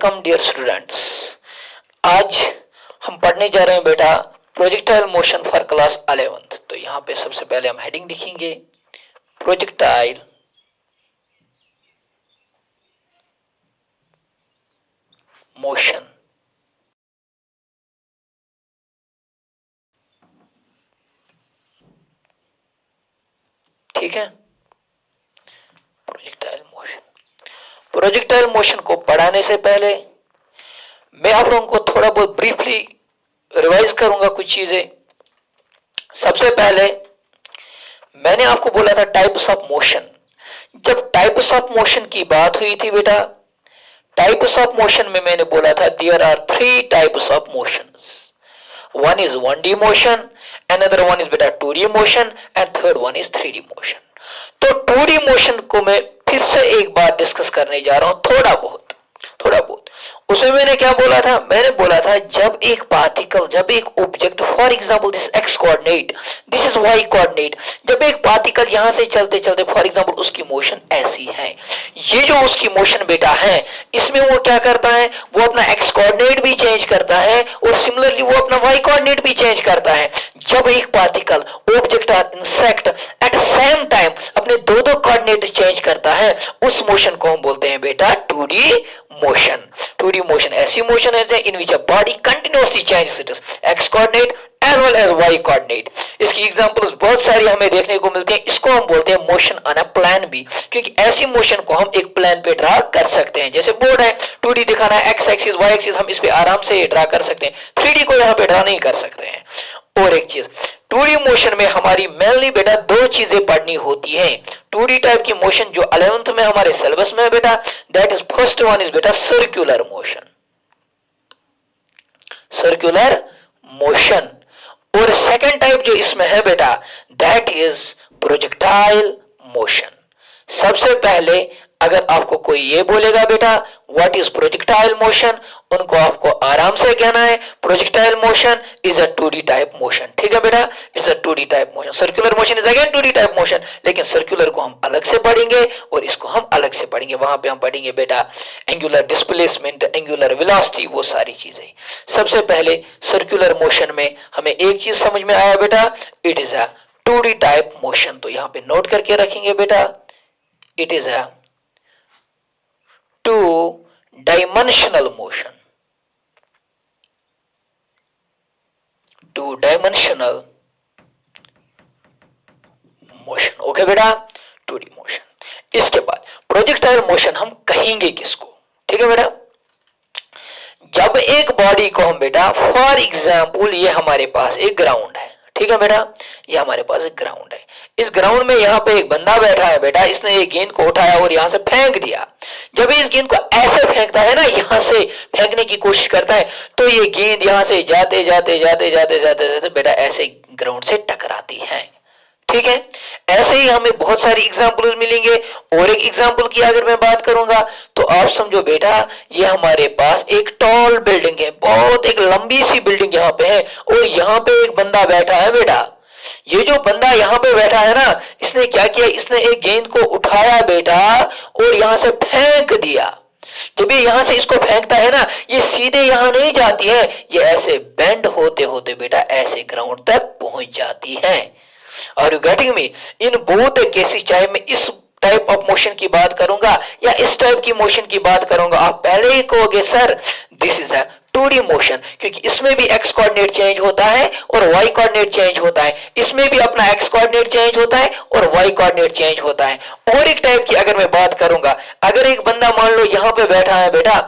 Welcome dear students. आज हम पढ़ने जा रहे हैं बेटा projectile motion for class 11th। तो यहाँ पे सबसे पहले हम हेडिंग लिखेंगे प्रोजेक्टाइल मोशन। ठीक है, प्रोजेक्टाइल मोशन। प्रोजेक्टाइल मोशन को पढ़ाने से पहले मैं आप लोगों को थोड़ा बहुत ब्रीफली रिवाइज करूंगा कुछ चीजें। सबसे पहले मैंने आपको बोला था टाइप्स ऑफ मोशन। जब टाइप्स ऑफ मोशन की बात हुई थी बेटा, टाइप्स ऑफ मोशन में मैंने बोला था there are 3 types of motions. One is 1D motion, another one is बेटा 2D motion and third one is 3D motion. तो 2D मोशन को मैं फिर से एक बार डिस्कस करने जा रहा हूं, थोड़ा बहुत। उसमें मैंने क्या बोला था? मैंने बोला था जब एक पार्टिकल, जब एक object, for example this X coordinate, this is Y coordinate, जब एक पार्टिकल यहां से चलते चलते फॉर एग्जांपल उसकी मोशन ऐसी है, ये जो उसकी मोशन बेटा है, इसमें वो क्या करता है? वो अपना एक्स कोऑर्डिनेट भी चेंज करता है और सिमिलरली वो अपना वाई कोऑर्डिनेट भी चेंज करता है। जब एक पार्टिकल, ऑब्जेक्ट और इंसेक्ट एट सेम टाइम अपने दो कोऑर्डिनेट चेंज करता है, उस मोशन को हम बोलते हैं बेटा 2D मोशन। 2D मोशन ऐसी मोशन है in which a body continuously changes its x coordinate as well as y coordinate. इसकी एग्जांपल्स बहुत सारी हमें देखने को मिलती हैं। इसको हम बोलते हैं मोशन ऑन अ प्लेन भी, क्योंकि ऐसी मोशन को हम एक प्लेन पे ड्रा कर सकते हैं। जैसे बोर्ड है, 2D दिखाना है, एक्स एक्सिस वाई एक्सिस, हम इस पे आराम से ड्रा कर सकते हैं। 3D को यहाँ पे ड्रा नहीं कर सकते हैं। और एक चीज, 2D मोशन में हमारी मेनली बेटा 2 चीजें पढ़नी होती हैं। 2D टाइप की मोशन जो 11th में हमारे सिलेबस में है बेटा, that is first one is बेटा सर्कुलर मोशन, सर्कुलर मोशन। और सेकंड टाइप जो इसमें है बेटा, दैट इज प्रोजेक्टाइल मोशन। सबसे पहले अगर आपको कोई ये बोलेगा बेटा व्हाट इज प्रोजेक्टाइल मोशन, उनको आपको आराम से कहना है projectile motion is a 2D type motion. ठीक है बेटा, is a 2D type motion. Circular motion is again 2D type motion, लेकिन सर्कुलर को हम अलग से पढ़ेंगे और इसको हम अलग से पढ़ेंगे। वहां पे हम पढ़ेंगे बेटा एंगुलर डिस्प्लेसमेंट, एंगुलर वेलोसिटी, वो सारी चीजें। सबसे पहले सर्कुलर मोशन में हमें एक चीज समझ में आया बेटा, it is a 2D type motion. तो यहां पे नोट करके रखेंगे बेटा, it is a 2-dimensional motion, 2-dimensional motion। Okay बेटा, 2D मोशन। इसके बाद प्रोजेक्टाइल मोशन हम कहेंगे किसको? ठीक है बेटा, जब एक बॉडी को हम बेटा, फॉर एग्जाम्पल ये हमारे पास एक ग्राउंड है, ठीक है बेटा, ये हमारे पास एक ग्राउंड है। इस ग्राउंड में यहाँ पे एक बंदा बैठा है बेटा, इसने ये गेंद को उठाया और यहां से फेंक दिया। जब इस गेंद को ऐसे फेंकता है ना, यहां से फेंकने की कोशिश करता है, तो ये गेंद यहां से जाते जाते जाते जाते जाते जाते बेटा ऐसे ग्राउंड से टकराती है। ठीक है, ऐसे ही हमें बहुत सारी एग्जाम्पल्स मिलेंगे। और एक एग्जाम्पल की अगर मैं बात करूंगा तो आप समझो बेटा, ये हमारे पास एक टॉल बिल्डिंग है, बहुत एक लंबी सी बिल्डिंग यहाँ पे है, और यहाँ पे एक बंदा बैठा है बेटा। ये जो बंदा यहाँ पे बैठा है ना, इसने क्या किया? इसने एक गेंद को उठाया बेटा और यहां से फेंक दिया। जब ये यहां से इसको फेंकता है ना, ये सीधे यहां नहीं जाती है, ये ऐसे बेंड होते होते बेटा ऐसे ग्राउंड तक पहुंच जाती है। और you getting me? In both cases, चाहे मैं इस टाइप ऑफ मोशन की बात करूंगा या इस टाइप की मोशन की बात करूंगा, आप पहले ही कहोगे sir this is a 2D motion, क्योंकि इसमें भी एक्स कोऑर्डिनेट चेंज होता है और वाई कोऑर्डिनेट चेंज होता है। इसमें भी अपना एक्स कोऑर्डिनेट चेंज होता है और वाई कोऑर्डिनेट चेंज होता है। और एक टाइप की अगर मैं बात करूंगा, अगर एक बंदा मान लो यहां पे बैठा है बेटा,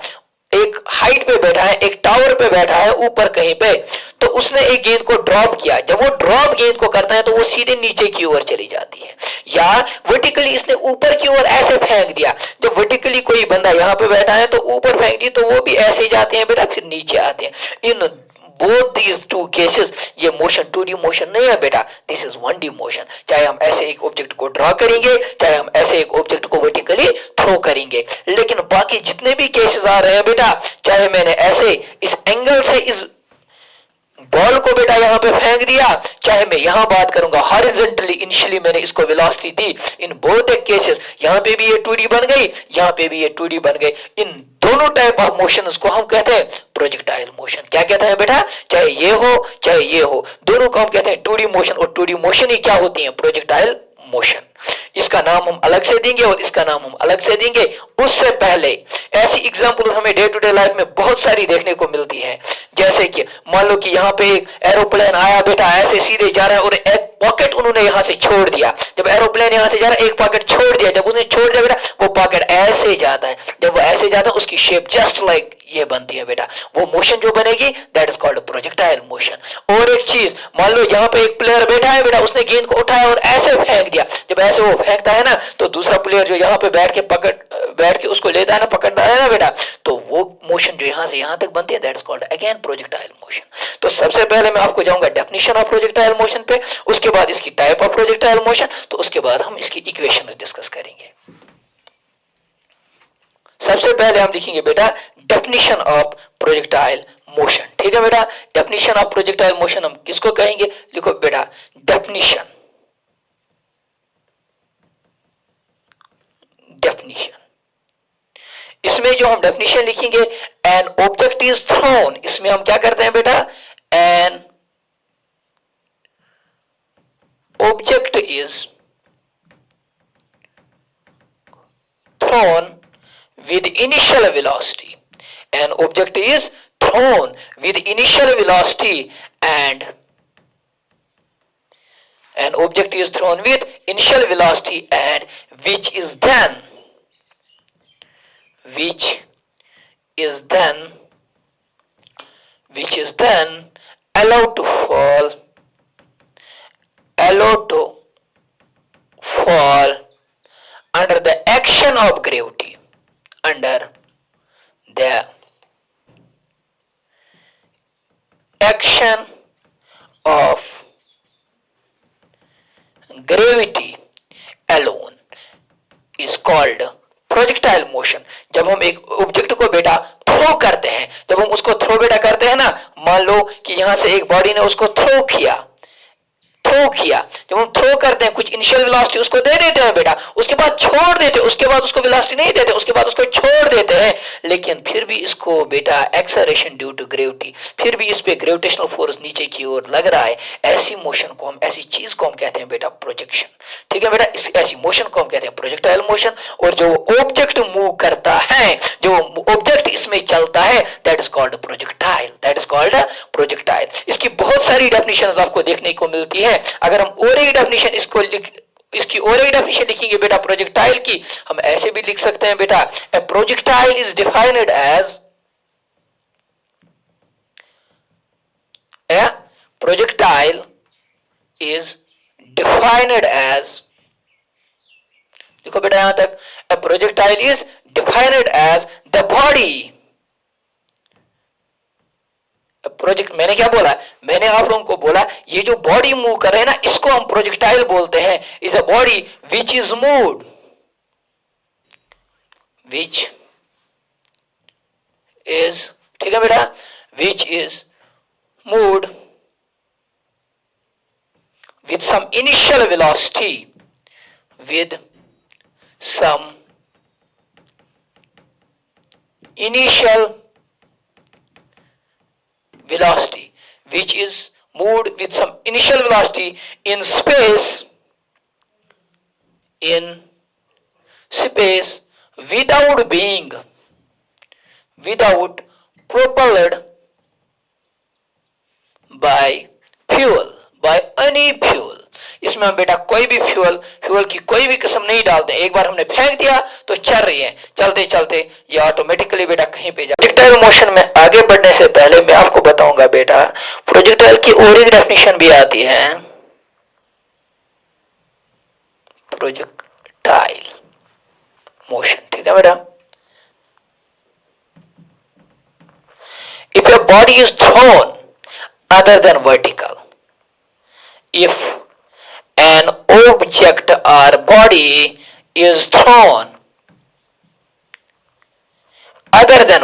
एक हाइट पे बैठा है, एक टावर पे बैठा है ऊपर कहीं पे, तो उसने एक गेंद को ड्रॉप किया। जब वो ड्रॉप गेंद को करता है तो वो सीधे नीचे की ओर चली जाती है, या वर्टिकली इसने ऊपर की ओर ऐसे फेंक दिया। जब वर्टिकली कोई बंदा यहाँ पे बैठा है तो ऊपर फेंक दी, तो वो भी ऐसे जाते हैं बेटा, फिर नीचे आते हैं। इन बोथ दीज 2 केसेस ये मोशन 2D मोशन नहीं है बेटा, दिस इज 1D मोशन। चाहे हम ऐसे एक ऑब्जेक्ट को ड्रॉ करेंगे, चाहे हम ऐसे एक ऑब्जेक्ट को वर्टिकली थ्रो करेंगे, लेकिन बाकी जितने भी केसेस आ रहे हैं बेटा, चाहे मैंने ऐसे इस एंगल से इस बॉल को बेटा यहां पे फेंक दिया, चाहे मैं यहां बात करूंगा हॉरिजॉन्टली, इनिशियली मैंने इसको velocity the, in both cases यहां पे भी ये 2D बन गई, यहां पे भी ये 2D बन गई। इन दोनों टाइप ऑफ मोशंस को हम कहते हैं प्रोजेक्टाइल मोशन। क्या कहते हैं बेटा, चाहे ये हो चाहे ये हो, दोनों को हम कहते हैं 2D मोशन, और 2D मोशन ही क्या होती है, प्रोजेक्टाइल मोशन। इसका नाम हम अलग से देंगे और इसका नाम हम अलग से देंगे। उससे पहले ऐसी एग्जांपल हमें डे टू डे लाइफ में बहुत सारी देखने को मिलती है। जैसे कि मान लो कि यहाँ पे एक एरोप्लेन आया बेटा, ऐसे सीधे जा रहा है और एक पॉकेट उन्होंने यहां से छोड़ दिया। जब एरोप्लेन यहां से जा रहा है, एक पॉकेट छोड़ दिया, जब उसने छोड़ दिया बेटा, वो पॉकेट ऐसे जाता है। जब वो ऐसे जाता है, उसकी शेप जस्ट लाइक ये बनती है बेटा, वो मोशन जो बनेगी that is called projectile motion. और एक चीज, मान लो यहाँ पे एक प्लेयर बैठा है बेटा, उसने गेंद को उठाया और ऐसे फेंक दिया। जब ऐसे वो फेंकता है ना, तो दूसरा प्लेयर जो यहाँ पे बैठ के उसको लेता है ना, पकड़ता है ना बेटा, तो वो मोशन जो यहां से यहां तक बनती है that is called again projectile motion. तो सबसे पहले मैं आपको जाऊंगा डेफिनेशन ऑफ प्रोजेक्टाइल मोशन पे, उसके बाद इसकी टाइप ऑफ प्रोजेक्टाइल मोशन, तो उसके बाद हम इसकी इक्वेशन डिस्कस करेंगे। सबसे पहले हम लिखेंगे बेटा डेफिनेशन ऑफ प्रोजेक्टाइल मोशन। ठीक है बेटा, डेफिनेशन ऑफ प्रोजेक्टाइल मोशन हम किसको कहेंगे, लिखो बेटा डेफिनेशन, इसमें जो हम डेफिनेशन लिखेंगे, एन ऑब्जेक्ट इज थ्रोन, इसमें हम क्या करते हैं बेटा, an object is throne with initial velocity. An object is thrown with initial velocity and an object is thrown with initial velocity and which is then allowed to fall under the action of gravity, under the action of gravity alone is called projectile motion. जब हम एक object को बेटा throw करते हैं, जब हम उसको थ्रो बेटा करते हैं ना, मान लो कि यहां से एक बॉडी ने उसको थ्रो किया, जब हम थ्रो करते हैं कुछ इनिशियल वेलोसिटी उसको दे देते हैं बेटा, उसके बाद छोड़ देते हैं, उसके बाद उसको वेलोसिटी नहीं देते, उसके बाद उसको छोड़ देते हैं, लेकिन फिर भी इसको बेटा एक्सेलरेशन ड्यू टू ग्रेविटी, फिर भी इस पे ग्रेविटेशनल फोर्स नीचे की ओर लग रहा है, ऐसी मोशन को हम, ऐसी चीज को हम कहते हैं बेटा प्रोजेक्शन। ठीक है बेटा, इस ऐसी मोशन को हम कहते हैं प्रोजेक्टाइल मोशन। और जो ऑब्जेक्ट मूव करता है, जो ऑब्जेक्ट इसमें चलता है दैट इज कॉल्ड प्रोजेक्टाइल। इसकी बहुत सारी डेफिनेशंस आपको देखने को मिलती है। अगर हम और एक डेफिनेशन इसकी और एक डेफिनेशन लिखेंगे बेटा प्रोजेक्टाइल की, हम ऐसे भी लिख सकते हैं बेटा, a projectile is defined as देखो बेटा यहां तक, a projectile is defined as the body. Project मैंने क्या बोला, मैंने आप लोगों को बोला ये जो बॉडी मूव कर रहे हैं ना, इसको हम प्रोजेक्टाइल बोलते हैं। Is a body which is moved, ठीक है बेटा, which is moved with some initial velocity, which is moved with some initial velocity in space without propelled by any fuel। इसमें हम बेटा कोई भी फ्यूल की कोई भी किस्म नहीं डालते, एक बार हमने फेंक दिया तो चल रही है, चलते चलते ये ऑटोमेटिकली बेटा कहीं पे जा। प्रोजेक्टाइल मोशन में आगे बढ़ने से पहले मैं आपको बताऊंगा बेटा, प्रोजेक्टाइल की और एक डेफिनेशन भी आती है, प्रोजेक्टाइल मोशन। ठीक है बेटा, if a body is thrown other than vertical, if an object or body is thrown other than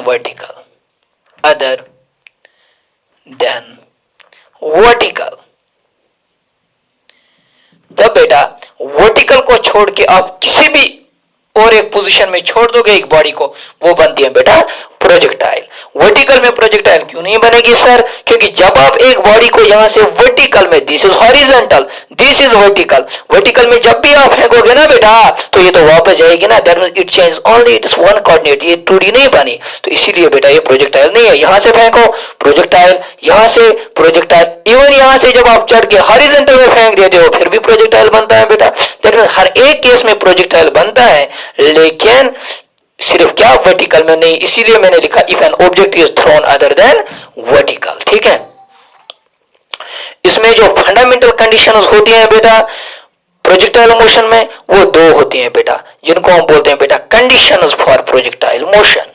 vertical, जब बेटा वर्टिकल को छोड़ के आप किसी भी और एक पोजीशन में छोड़ दोगे एक बॉडी को, वो बनती है बेटा प्रोजेक्टाइल। वर्टिकल में प्रोजेक्टाइल क्यों नहीं बनेगी सर? क्योंकि जब आप एक बॉडी को यहां से वर्टिकल में, this is horizontal, this is vertical, vertical में जब भी आप फेंकोगे ना बेटा तो ये तो वापस जाएगी ना, that means it change only it is one coordinate, ये 2D नहीं बनी, तो इसीलिए बेटा ये प्रोजेक्टाइल नहीं है। यहां से फेंको प्रोजेक्टाइल, यहां से प्रोजेक्टाइल, इवन यहां से जब आप चढ़ के हॉरिजॉन्टल में फेंक देते हो फिर भी प्रोजेक्टाइल बनता है बेटा। दैट मींस हर एक केस में प्रोजेक्टाइल बनता है, लेकिन सिर्फ क्या वर्टिकल में नहीं, इसीलिए मैंने लिखा if an object is throne other than vertical. ठीक है, इसमें जो फंडामेंटल कंडीशंस होती हैं बेटा प्रोजेक्टाइल मोशन में, वो दो होती हैं बेटा, जिनको हम बोलते हैं बेटा conditions for projectile motion.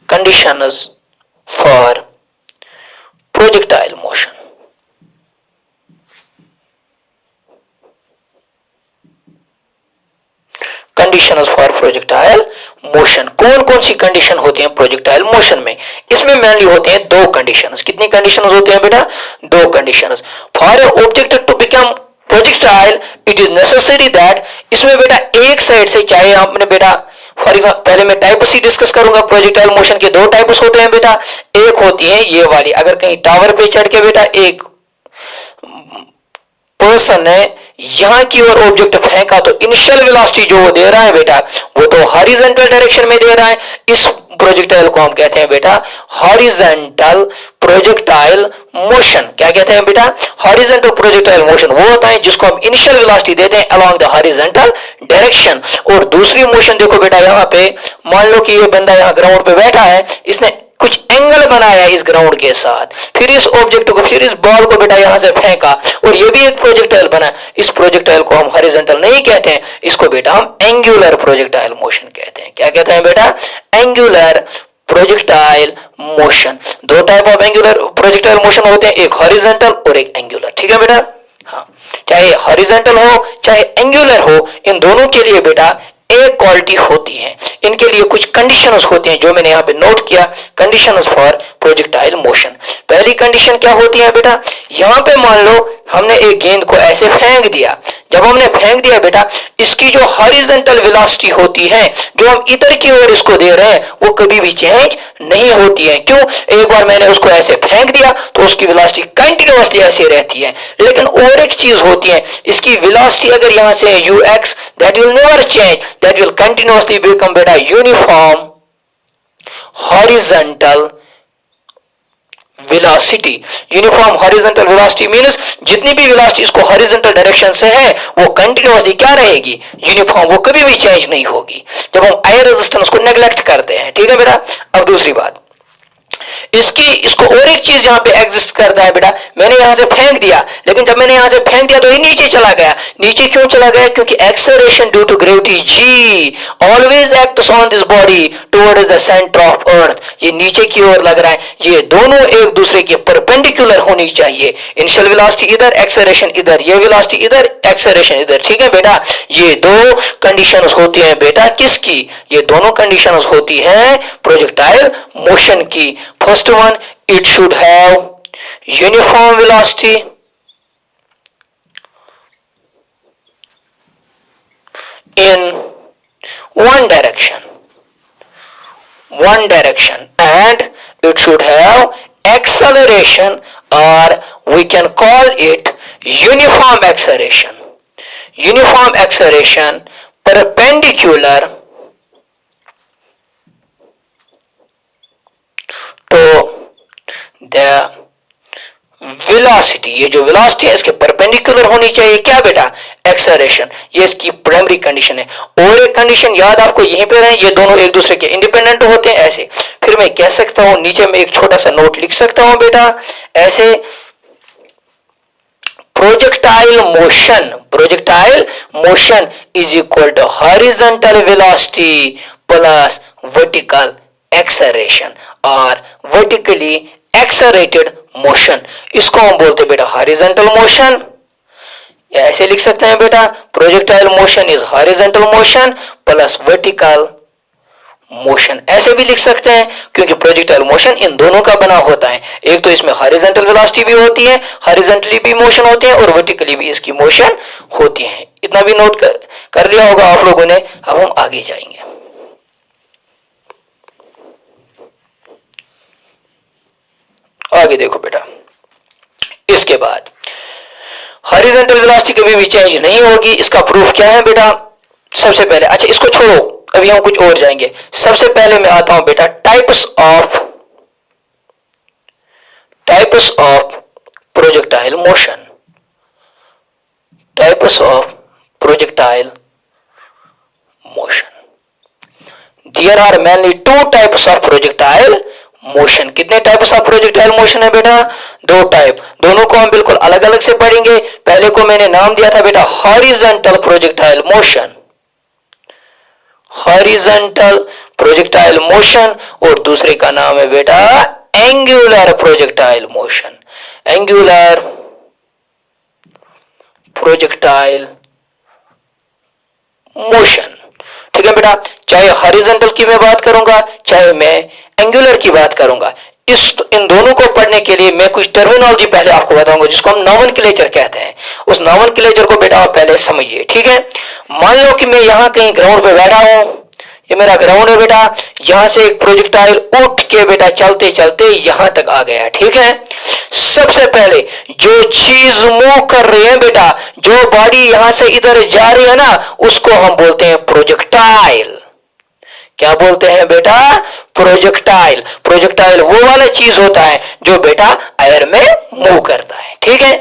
Conditions for projectile motion, conditions for projectile motion. कौन कौन सी कंडीशन होती हैं प्रोजेक्टाइल मोशन में? इसमें मेनली होते हैं दो कंडीशंस। कितनी कंडीशंस होती हैं बेटा? दो conditions. For a object to become projectile it is necessary that, इसमें बेटा एक साइड से, चाहे आपने बेटा फॉर एग्जाम्पल, पहले मैं टाइप सी डिस्कस करूंगा। प्रोजेक्टाइल मोशन के दो टाइप्स होते हैं बेटा, एक होती है ये वाली, अगर कहीं टावर पे चढ़ के बेटा एक पर्सन ने यहां की ओर ऑब्जेक्ट फेंका तो इनिशियल वेलोसिटी जो वो दे रहा है बेटा वो तो हॉरिजॉन्टल डायरेक्शन में दे रहा है। इस प्रोजेक्टाइल को हम कहते हैं बेटा हॉरिजॉन्टल प्रोजेक्टाइल मोशन। क्या कहते हैं बेटा? हॉरिजॉन्टल प्रोजेक्टाइल मोशन वो होता है जिसको हम इनिशियल वेलोसिटी देते हैं अलोंग द हॉरिजॉन्टल डायरेक्शन। और दूसरी मोशन देखो बेटा, यहां पे मान लो कि ये बंदा यहां ग्राउंड पे बैठा है, इसने कुछ एंगल बनाया इस ग्राउंड के साथ, फिर इस ऑब्जेक्ट को, फिर इस बॉल को बेटा यहां से फेंका और ये भी एक प्रोजेक्टाइल बना। इस प्रोजेक्टाइल को हम हॉरिजॉन्टल नहीं कहते हैं, इसको बेटा हम एंगुलर प्रोजेक्टाइल मोशन कहते हैं। क्या कहते हैं बेटा? Angular projectile motion. दो type of angular projectile motion होते हैं, एक हॉरिजॉन्टल और एक एंगुलर। ठीक है बेटा? हाँ, चाहे हॉरिजॉन्टल हो चाहे एंगुलर हो, इन दोनों के लिए बेटा एक क्वालिटी होती है, इनके लिए कुछ कंडीशंस होती हैं जो मैंने यहां पे नोट किया। Conditions for projectile motion. पहली कंडीशन क्या होती है बेटा? यहां पे मान लो हमने एक गेंद को ऐसे फेंक दिया, जब हमने फेंक दिया बेटा इसकी जो हॉरिजॉन्टल वेलोसिटी होती है, जो हम इधर की ओर इसको दे रहे हैं, वो कभी भी चेंज नहीं होती है। क्यों? एक बार मैंने उसको ऐसे फेंक दिया तो उसकी वेलोसिटी कंटिन्यूअसली ऐसे रहती है। लेकिन और एक चीज होती है, इसकी वेलोसिटी अगर यहां से ux, that will never change, that will continuously become beta uniform horizontal velocity। Uniform horizontal velocity means जितनी भी वेलोसिटी इसको हॉरिजॉन्टल डायरेक्शन से है वो कंटिन्यूअसली क्या रहेगी? यूनिफॉर्म, वो कभी भी चेंज नहीं होगी जब हम एयर रेजिस्टेंस को नेग्लेक्ट करते हैं। ठीक है बेटा? अब दूसरी बात, इसको और एक चीज यहां पे एग्जिस्ट करता है बेटा, मैंने यहां से फेंक दिया, लेकिन जब मैंने यहां से फेंक दिया तो ये नीचे चला गया। नीचे क्यों चला गया? क्योंकि acceleration due to gravity g always acts on this body towards the centre of earth. ये नीचे की ओर लग रहा है, ये दोनों एक दूसरे के परपेंडिकुलर होनी चाहिए। इनिशियल वेलोसिटी इधर, एक्सेलरेशन इधर, ये वेलोसिटी इधर, एक्सेलरेशन इधर। ठीक है बेटा? ये दो कंडीशंस होती हैं बेटा किसकी? ये दोनों कंडीशंस होती हैं प्रोजेक्टाइल मोशन की। First one, it should have uniform velocity in one direction, and it should have acceleration, or we can call it uniform acceleration. Uniform acceleration perpendicular तो द वेलोसिटी, ये जो वेलोसिटी है इसके perpendicular होनी चाहिए। क्या बेटा? एक्सेलरेशन। ये इसकी प्राइमरी कंडीशन है। और एक कंडीशन याद आपको यहीं पे रहे, ये दोनों एक दूसरे के इंडिपेंडेंट होते हैं ऐसे। फिर मैं कह सकता हूं, नीचे में एक छोटा सा नोट लिख सकता हूं बेटा ऐसे, projectile motion is equal to horizontal velocity plus vertical acceleration और वर्टिकली एक्सेलरेटेड मोशन। इसको हम बोलते हैं बेटा हॉरिजॉन्टल मोशन, या ऐसे लिख सकते हैं बेटा projectile motion is horizontal motion plus vertical motion ऐसे भी लिख सकते हैं, क्योंकि प्रोजेक्टाइल मोशन इन दोनों का बना होता है। एक तो इसमें हॉरिजॉन्टल वेलोसिटी भी होती है, हॉरिजॉन्टली भी मोशन होते हैं और वर्टिकली भी इसकी मोशन होती है। इतना भी नोट कर लिया होगा आप लोगों ने। अब हम आगे जाएंगे। आगे देखो बेटा, इसके बाद हॉरिजॉन्टल वेलोसिटी कभी भी चेंज नहीं होगी। इसका प्रूफ क्या है बेटा? सबसे पहले, अच्छा इसको छोड़ो, अभी हम कुछ और जाएंगे। सबसे पहले मैं आता हूं बेटा types of projectile motion. Types of projectile motion. There are mainly two types of projectile motion. कितने टाइप्स ऑफ प्रोजेक्टाइल मोशन है बेटा? दो टाइप। दोनों को हम बिल्कुल अलग अलग से पढ़ेंगे। पहले को मैंने नाम दिया था बेटा horizontal projectile motion, horizontal projectile motion, और दूसरे का नाम है बेटा angular projectile motion, angular projectile motion. ठीक है बेटा, चाहे हॉरिजॉन्टल की मैं बात करूंगा, चाहे मैं एंगुलर की बात करूंगा। इन दोनों को पढ़ने के लिए मैं कुछ टर्मिनोलॉजी पहले आपको बताऊंगा, जिसको हम नॉमेनक्लेचर कहते हैं। उस नॉमेनक्लेचर को बेटा आप पहले समझिए। ठीक है, मान लो कि मैं यहां कहीं ग्राउंड पे बैठा हूं, ये मेरा ग्राउंड है बेटा, यहां से एक प्रोजेक्टाइल उठ के बेटा चलते चलते यहां तक आ गया। ठीक है, सबसे पहले जो चीज मूव कर रही है बेटा, जो बॉडी यहां से इधर जा रही है ना, उसको हम बोलते हैं प्रोजेक्टाइल। क्या बोलते हैं बेटा? प्रोजेक्टाइल। प्रोजेक्टाइल वो वाला चीज होता है जो बेटा एयर में मूव करता है। ठीक है,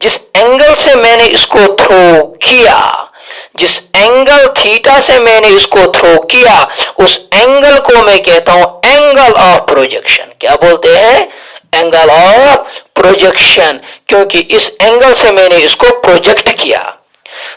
जिस एंगल से मैंने इसको थ्रो किया, जिस एंगल थीटा से मैंने इसको थ्रो किया, उस एंगल को मैं कहता हूं एंगल ऑफ प्रोजेक्शन। क्या बोलते हैं? एंगल ऑफ प्रोजेक्शन, क्योंकि इस एंगल से मैंने इसको प्रोजेक्ट किया।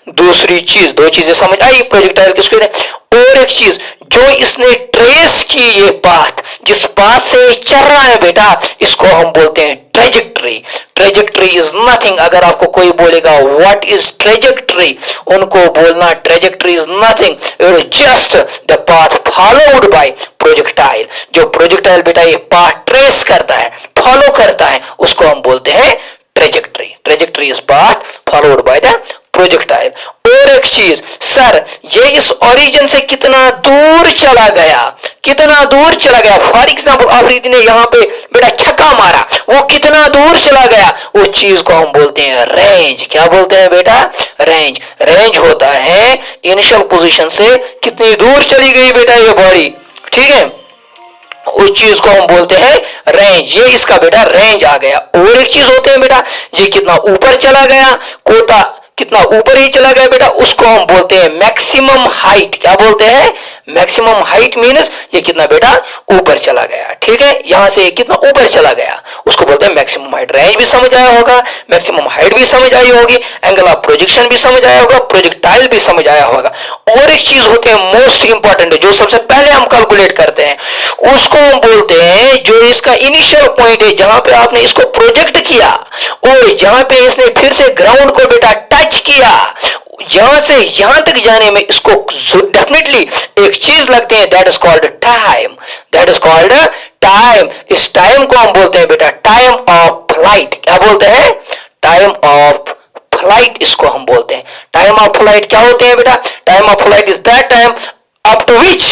दूसरी चीज, दो चीजें समझ आई प्रोजेक्टाइल किसको कहते हैं। और एक चीज, जो इसने ट्रेस की ये पाथ, जिस पाथ से चल रहा है बेटा, इसको हम बोलते हैं ट्रेजेक्टरी। Trajectory is nothing. अगर आपको कोई बोलेगा व्हाट इज ट्रेजेक्टरी, उनको बोलना trajectory is nothing, it is just the path followed by projectile. जो प्रोजेक्टाइल बेटा ये पाथ ट्रेस करता है, फॉलो करता है, उसको हम बोलते हैं trajectory. Trajectory is path followed by the projectile. और एक चीज, सर ये इस ओरिजिन से कितना दूर चला गया, कितना दूर चला गया। फॉर एग्जाम्पल आफरीदी ने यहां पे बेटा छक्का मारा, वो कितना दूर चला गया, उस चीज को हम बोलते हैं रेंज। क्या बोलते हैं बेटा? रेंज। रेंज होता है इनिशियल पोजीशन से कितनी दूर चली गई बेटा ये बॉडी। ठीक है, उस चीज को हम बोलते हैं रेंज। ये इसका बेटा रेंज आ गया। और एक चीज होते हैं बेटा, ये कितना ऊपर चला गया, कोटा कितना ऊपर ही चला गया बेटा, उसको हम बोलते हैं मैक्सिमम हाइट। क्या बोलते हैं? मैक्सिमम हाइट मीन्स ये कितना बेटा ऊपर चला गया। ठीक है, यहां से कितना ऊपर चला गया, उसको बोलते हैं मैक्सिमम हाइट। रेंज भी समझ आया होगा, मैक्सिमम हाइट भी समझ आई होगी, एंगल ऑफ प्रोजेक्शन भी समझ आया होगा, प्रोजेक्टाइल भी समझ आया होगा। और एक चीज होती है मोस्ट इंपॉर्टेंट, जो सबसे पहले हम कैलकुलेट करते हैं, उसको हम बोलते हैं जो इसका इनिशियल पॉइंट है, जहां पे आपने इसको प्रोजेक्ट किया और जहां पे इसने फिर से ग्राउंड को बेटा टच किया, यहां से यहां तक जाने में इसको डेफिनेटली एक चीज लगती है, that is called time. That is called time. इस टाइम को हम बोलते हैं बेटा टाइम ऑफ फ्लाइट। क्या बोलते हैं? टाइम ऑफ फ्लाइट इसको हम बोलते हैं। टाइम ऑफ फ्लाइट क्या होते हैं बेटा? Time of flight is that time up to which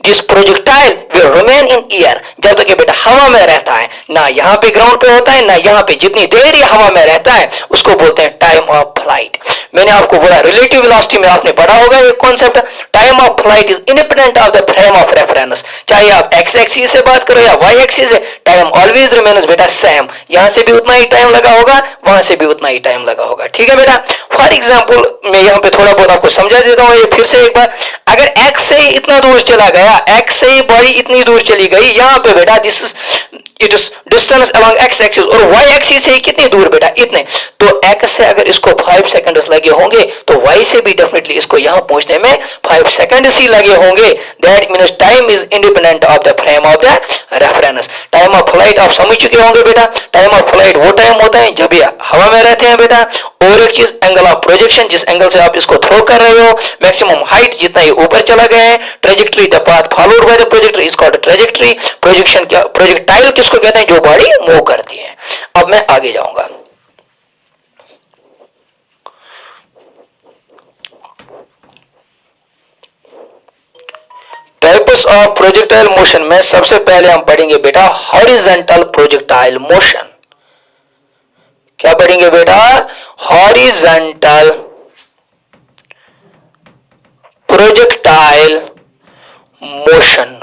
this projectile will remain in air। जब तक ये बेटा हवा में रहता है, ना यहाँ पे ग्राउंड पे होता है ना यहाँ पे, जितनी देर ये हवा में रहता है उसको बोलते हैं टाइम ऑफ फ्लाइट। मैंने आपको बोला रिलेटिव वेलोसिटी में आपने पढ़ा होगा ये concept, time of flight is independent of the frame of reference. चाहे आप एक्स एक्सिस से बात करो या वाई एक्सिस से, टाइम ऑलवेज रिमेन्स बेटा सेम। यहां से भी उतना ही टाइम लगा होगा, वहां से भी उतना ही टाइम लगा होगा। ठीक है बेटा, फॉर एग्जाम्पल मैं यहाँ पे थोड़ा बहुत आपको समझा देता हूँ, ये फिर से एक बार, अगर एक्स से इतना दूर चला गया, एक्स से ही बॉडी इतनी दूर चली गई, यहाँ पे बेटा this it is distance along x axis, और वाई एक्सिस से कितनी दूर बेटा इतने, तो एक्स से अगर इसको 5 सेकंड्स लगे होंगे तो वाई से भी डेफिनेटली इसको यहां पहुंचने में 5 सेकंड्स ही लगे होंगे। That means time is independent of the frame of the reference. Time of flight आप समझ चुके होंगे बेटा, टाइम ऑफ फ्लाइट वो टाइम होता है जब ये हवा में रहते हैं बेटा। और एक चीज एंगल ऑफ प्रोजेक्शन, जिस एंगल से आप इसको थ्रो कर रहे हो, मैक्सिमम हाइट जितना ये ऊपर चला गया है, trajectory the path followed by the projector is called trajectory. Projection क्या, प्रोजेक्टाइल किसको कहते हैं, जो बॉडी मूव करती है। अब मैं आगे जाऊंगा। टाइप्स ऑफ प्रोजेक्टाइल मोशन में सबसे पहले हम पढ़ेंगे बेटा हॉरिजॉन्टल प्रोजेक्टाइल मोशन। क्या पढ़ेंगे बेटा, हॉरिजॉन्टल प्रोजेक्टाइल मोशन।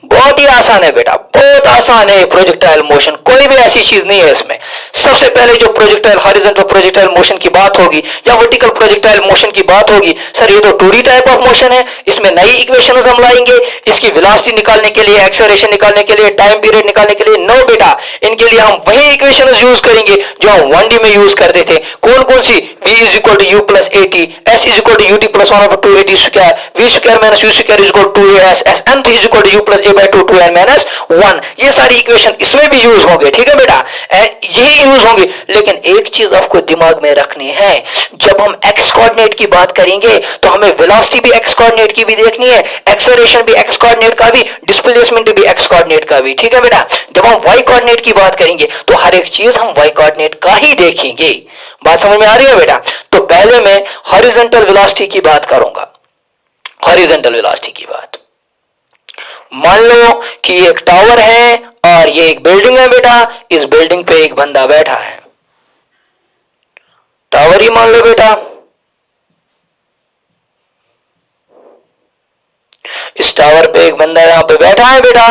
बहुत ही आसान है बेटा, बहुत आसान है प्रोजेक्टाइल मोशन, कोई भी ऐसी चीज नहीं है इसमें। सबसे पहले जो प्रोजेक्टाइल हॉरिजॉन्टल प्रोजेक्टाइल मोशन की बात होगी या वर्टिकल प्रोजेक्टाइल मोशन की बात होगी, सर ये तो 2D टाइप ऑफ मोशन है, इसमें नई इक्वेशंस हम लाएंगे, इसकी वेलोसिटी निकालने के लिए, एक्सेलरेशन निकालने के लिए, टाइम पीरियड निकालने के लिए। नो बेटा, इनके लिए हम वही इक्वेशंस यूज करेंगे जो हम 1D में यूज करते थे। कौन कौन सी, v is equal to u plus at, s is equal to ut plus 1 over 2at square, v square minus u square is equal to 2as, s nth is equal to u plus a by 2 2n minus 1। ये सारी equation इसमें भी use होंगे, ठीक है बेटा, यही use होंगे। लेकिन एक चीज आपको दिमाग में रखनी है, जब हम एक्स कोऑर्डिनेट की बात करेंगे तो हमें वेलोसिटी भी एक्स कोऑर्डिनेट की भी देखनी है, एक्सेलरेशन भी एक्स कोऑर्डिनेट का भी, डिस्प्लेसमेंट भी एक्स कोऑर्डिनेट का भी, ठीक है बेटा। जब हम वाई कोऑर्डिनेट की बात करेंगे तो हर एक चीज हम वाई कोऑर्डिनेट का ही देखेंगे। बात समझ में आ रही है बेटा। तो पहले मैं हॉरिजॉन्टल वेलोसिटी की बात करूंगा। हॉरिजॉन्टल वेलोसिटी की बात, मान लो कि एक टावर है और ये एक बिल्डिंग है बेटा, इस बिल्डिंग पे एक बंदा बैठा है, टावर ही मान लो बेटा। इस टावर पे एक बंदा यहां पे बैठा है बेटा।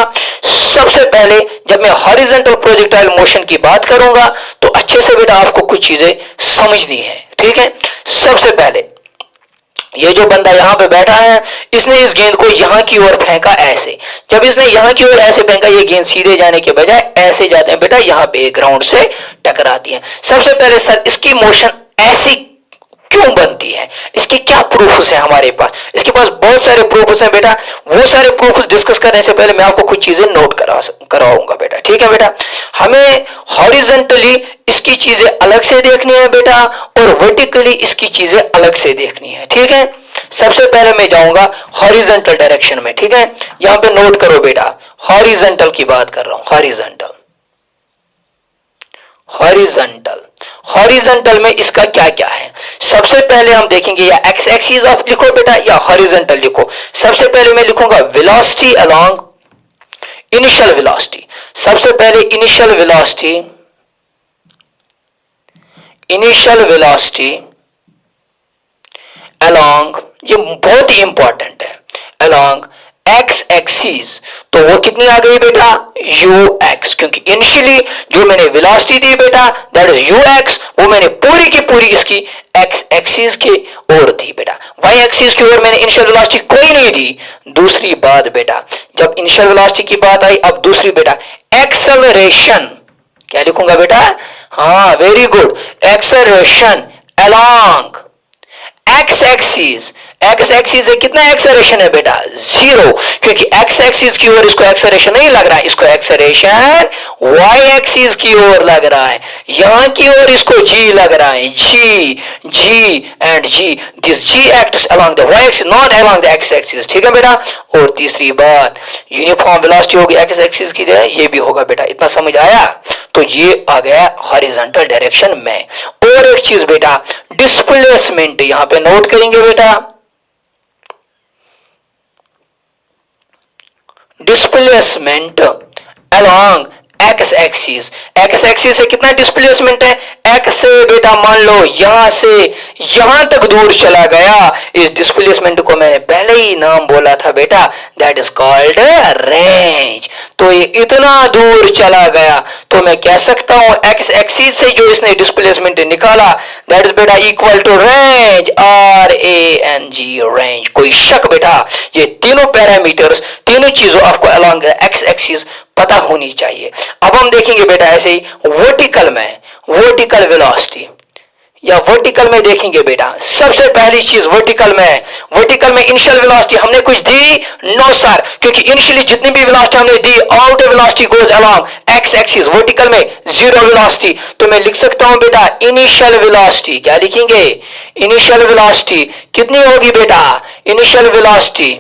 सबसे पहले जब मैं हॉरिजॉन्टल प्रोजेक्टाइल मोशन की बात करूंगा तो अच्छे से बेटा आपको कुछ चीजें समझनी है, ठीक है। सबसे पहले ये जो बंदा यहां पे बैठा है, इसने इस गेंद को यहां की ओर फेंका ऐसे। जब इसने यहां की ओर ऐसे फेंका, ये गेंद सीधे जाने के बजाय ऐसे जाते हैं बेटा, यहां पे एक ग्राउंड से टकराती है। सबसे पहले सर इसकी मोशन ऐसी क्यों बनती है, इसके क्या प्रूफ्स हैं हमारे पास? इसके पास बहुत सारे प्रूफ्स हैं बेटा। वो सारे प्रूफ्स डिस्कस करने से पहले मैं आपको कुछ चीजें नोट कराऊंगा बेटा, ठीक है बेटा। हमें हॉरिजॉन्टली इसकी चीजें अलग से देखनी है बेटा, और वर्टिकली इसकी चीजें अलग से देखनी है, ठीक है। सबसे पहले मैं जाऊंगा हॉरिजॉन्टल डायरेक्शन में, ठीक है। यहां पे नोट करो बेटा, हॉरिजॉन्टल की बात कर रहा हूं, हॉरिजॉन्टल। हॉरिजॉन्टल, हॉरिजॉन्टल में इसका क्या क्या है, सबसे पहले हम देखेंगे, या एक्स एक्सिस ऑफ लिखो बेटा या हॉरिजॉन्टल लिखो। सबसे पहले मैं लिखूंगा वेलोसिटी अलोंग इनिशियल वेलोसिटी। सबसे पहले initial velocity, initial velocity along, ये बहुत ही इंपॉर्टेंट है, अलोंग एक्स एक्सिस। तो वो कितनी आ गई बेटा, यू एक्स, क्योंकि इनिशियली जो मैंने वेलोसिटी दी बेटा दैट इज यू एक्स, वो मैंने पूरी की पूरी इसकी एक्स एक्सिस की ओर दी बेटा। वाई एक्सिस की ओर मैंने इनिशियल वेलोसिटी कोई नहीं दी। दूसरी बात बेटा, जब इनिशियल वेलोसिटी की बात आई, अब दूसरी बेटा एक्सेलरेशन, क्या लिखूंगा बेटा, हाँ very good, acceleration along x axis. X axis से कितना एक्सेलरेशन है बेटा, 0, क्योंकि एक्स एक्सिस की ओर इसको एक्सेलरेशन नहीं लग रहा है, इसको एक्सेलरेशन वाई एक्सिस की ओर लग रहा है। यहां की ओर इसको जी लग रहा है, g g and g, this g acts along the y axis not along the x axis, ठीक है बेटा। और तीसरी बात, यूनिफॉर्म वेलोसिटी होगी एक्स एक्सिस की जगह, ये भी होगा बेटा। इतना समझ आया? तो ये आ गया हॉरिजॉन्टल डायरेक्शन में। और एक चीज बेटा, डिस्प्लेसमेंट यहां पे नोट करेंगे बेटा, displacement along x axis. X axis से कितना डिस्प्लेसमेंट है, एक्स से बेटा मान लो यहां से यहां तक दूर चला गया, इस डिस्प्लेसमेंट को मैंने पहले ही नाम बोला था बेटा, दैट इज कॉल्ड रेंज। तो ये इतना दूर चला गया, तो मैं कह सकता हूं एक्स एक्सिस से जो इसने डिस्प्लेसमेंट निकाला दैट इज बेटा equal to range, RANG, range. कोई शक बेटा, ये तीनों पैरामीटर्स, तीनों चीजों आपको अलोंग एक्स एक्सिस पता होनी चाहिए। अब हम देखेंगे बेटा ऐसे ही वर्टिकल में, वर्टिकल वेलोसिटी, या वर्टिकल में देखेंगे बेटा। सबसे पहली चीज वर्टिकल में इनिशियल वेलोसिटी हमने कुछ दी? नो सर, क्योंकि इनिशियली जितनी भी वेलोसिटी हमने the all the velocity goes along x axis. Vertical में जीरो वेलोसिटी, तो मैं लिख सकता हूं बेटा इनिशियल वेलोसिटी। क्या लिखेंगे? इनिशियल वेलोसिटी कितनी होगी बेटा? Initial velocity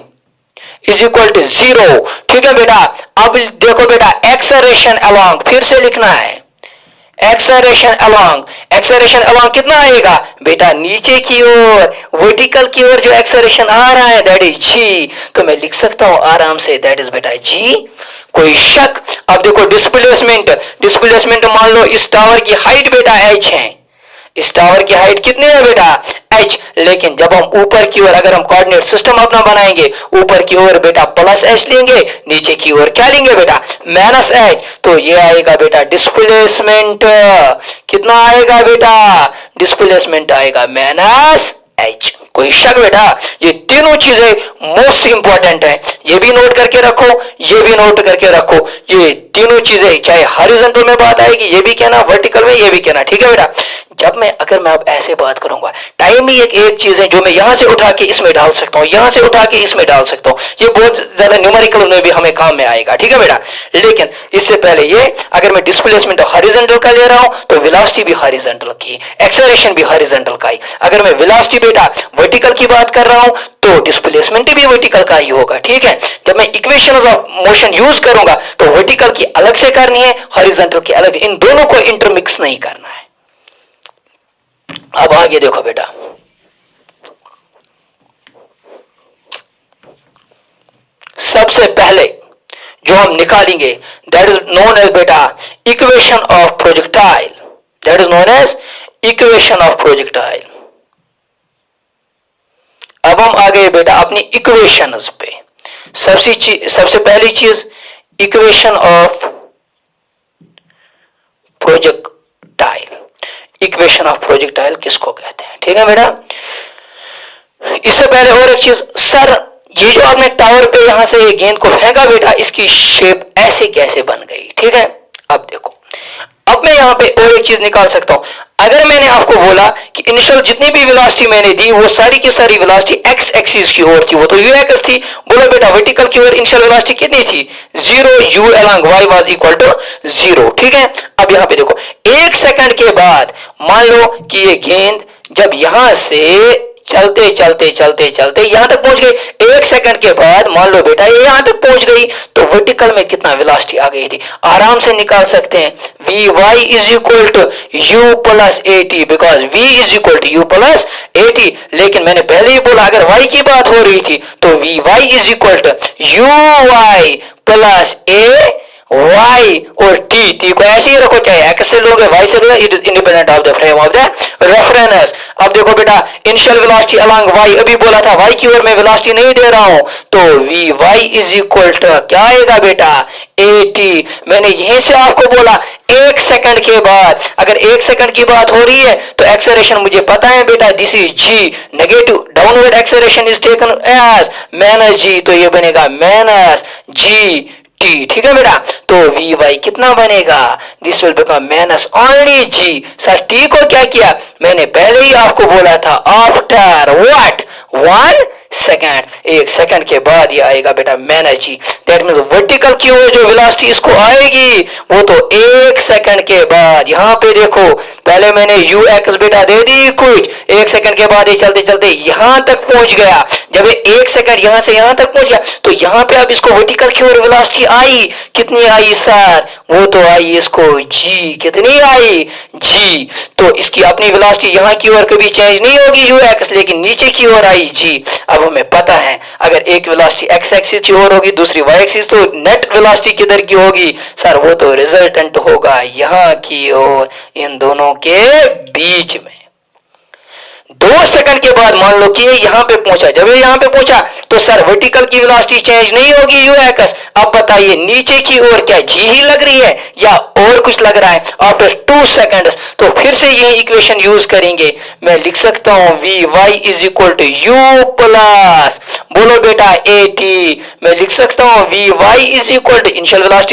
is equal to zero. ठीक है बेटा। अब देखो बेटा एक्सेलरेशन अलोंग, फिर से लिखना है एक्सेलरेशन अलोंग कितना आएगा बेटा? नीचे की ओर, वर्टिकल की ओर जो एक्सेलरेशन आ रहा है दैट इज जी। तो मैं लिख सकता हूं आराम से दैट इज बेटा जी। कोई शक? अब देखो डिस्प्लेसमेंट मान लो इस टावर की हाइट बेटा एच है। इस टावर की हाइट कितनी है बेटा? एच। लेकिन जब हम ऊपर की ओर अगर हम कोऑर्डिनेट सिस्टम अपना बनाएंगे, ऊपर की ओर बेटा प्लस एच लेंगे, नीचे की ओर क्या लेंगे बेटा? Minus H. तो ये आएगा बेटा डिस्प्लेसमेंट। कितना आएगा बेटा? डिस्प्लेसमेंट आएगा माइनस एच। कोई शक बेटा? ये तीनों चीजें मोस्ट इंपॉर्टेंट है, ये भी नोट करके रखो, ये भी नोट करके रखो। ये तीनों चीजें चाहे हॉरिजॉन्टल में बात आएगी ये भी कहना, वर्टिकल में ये भी कहना। ठीक है बेटा। अगर मैं अब ऐसे बात करूंगा, टाइम ही एक चीज है जो मैं यहां से उठा के इसमें डाल सकता हूं, यहां से उठा के इसमें डाल सकता हूं। ये बहुत ज्यादा न्यूमेरिकल में भी हमें काम में आएगा। ठीक है बेटा। लेकिन इससे पहले ये अगर मैं डिस्प्लेसमेंट हॉरिजॉन्टल का ले रहा हूं तो वेलोसिटी भी हॉरिजॉन्टल की, एक्सेलरेशन भी हॉरिजॉन्टल का ही। अगर मैं वेलोसिटी बेटा वर्टिकल की बात कर रहा हूं तो डिस्प्लेसमेंट भी वर्टिकल का ही होगा। ठीक है। जब मैं इक्वेशंस ऑफ मोशन यूज करूंगा तो वर्टिकल की अलग से करनी है, हॉरिजॉन्टल की अलग। इन दोनों को इंटरमिक्स नहीं करना है। अब आगे देखो बेटा, सबसे पहले जो हम निकालेंगे दैट इज नोन एज बेटा equation of projectile. That is known as equation of projectile. अब हम आ गए बेटा अपनी इक्वेशंस पे। सबसे पहली चीज equation of projectile. Equation of projectile किसको कहते हैं? ठीक है बेटा। इससे पहले और एक चीज, सर ये जो आपने टावर पे यहां से ये गेंद को फेंका बेटा, इसकी शेप ऐसे कैसे बन गई? ठीक है। अब देखो, अब मैं यहां पे और एक चीज निकाल सकता हूं। अगर मैंने आपको बोला कि इनिशियल जितनी भी वेलोसिटी मैंने दी वो सारी की सारी वेलोसिटी एक्स एक्सिस की ओर थी, वो तो यू एक्स थी। बोलो बेटा वर्टिकल की ओर इनिशियल वेलोसिटी कितनी थी? Zero. U along y was equal to zero. ठीक है। अब यहां पे देखो, एक सेकंड के बाद मान लो कि ये गेंद जब यहां से चलते चलते चलते चलते यहां तक पहुंच गई, एक सेकंड के बाद मान लो बेटा ये यहां तक पहुंच गई, तो वर्टिकल में कितना वेलोसिटी आ गई थी? आराम से निकाल सकते हैं। V y is equal to u plus a t, because v is equal to u plus a t. लेकिन मैंने पहले ही बोला अगर वाई की बात हो रही थी तो v y is equal to u y plus a y और t को ऐसे ही रखो, चाहे x से लोगे y से लोगे, it is independent of the frame of the reference. अब देखो बेटा इनिशियल वेलोसिटी अलोंग y, अभी बोला था y की ओर मैं वेलोसिटी नहीं दे रहा हूं, तो vy इज इक्वल टू क्या आएगा बेटा? at। मैंने यहीं से आपको बोला एक सेकंड के बाद, अगर एक सेकंड की बात हो रही है तो एक्सेलरेशन मुझे पता है बेटा this is g। Negative downward acceleration is taken as minus g, तो ये बनेगा माइनस g टी। ठीक है बेटा। तो वी वाई कितना बनेगा? This will become minus only g. Sir t को क्या किया? मैंने पहले ही आपको बोला था आफ्टर व्हाट? 1 सेकंड। एक सेकंड के बाद ये आएगा बेटा minus g. That means vertical की ओर जो वेलोसिटी इसको आएगी वो तो एक सेकंड के बाद। यहां पे देखो पहले मैंने यू एक्स बेटा दे दी कुछ, एक सेकंड के बाद ये चलते चलते यहां तक पहुंच गया। जब ये एक सेकंड यहां से यहां तक पहुंच गया तो यहां पे अब इसको वर्टिकल की ओर वेलोसिटी आई। कितनी आई सर? वो तो आई इसको जी। कितनी आई? जी। तो इसकी अपनी वेलोसिटी यहां की ओर कभी चेंज नहीं होगी यू एक्स, लेकिन नीचे की ओर आई जी। अब हमें पता है अगर एक वेलोसिटी एक्स एक्सिस की ओर होगी दूसरी वाई एक्सिस, तो नेट वेलोसिटी किधर की होगी सर? वो तो रिजल्टेंट होगा यहां की ओर, इन दोनों के बीच में। 2 सेकंड के बाद मान लो कि ये यहां पे पहुंचा, जब ये यहां पे पहुंचा तो सर वर्टिकल की वेलोसिटी चेंज नहीं होगी यू एक्स। अब बताइए नीचे की ओर क्या जी ही लग रही है या और कुछ लग रहा है? आफ्टर 2 सेकंड्स तो फिर से ये इक्वेशन यूज करेंगे। मैं लिख सकता हूं v y is equal to u plus, बोलो बेटा ए टी। मैं लिख सकता हूं v y is equal to initial velocity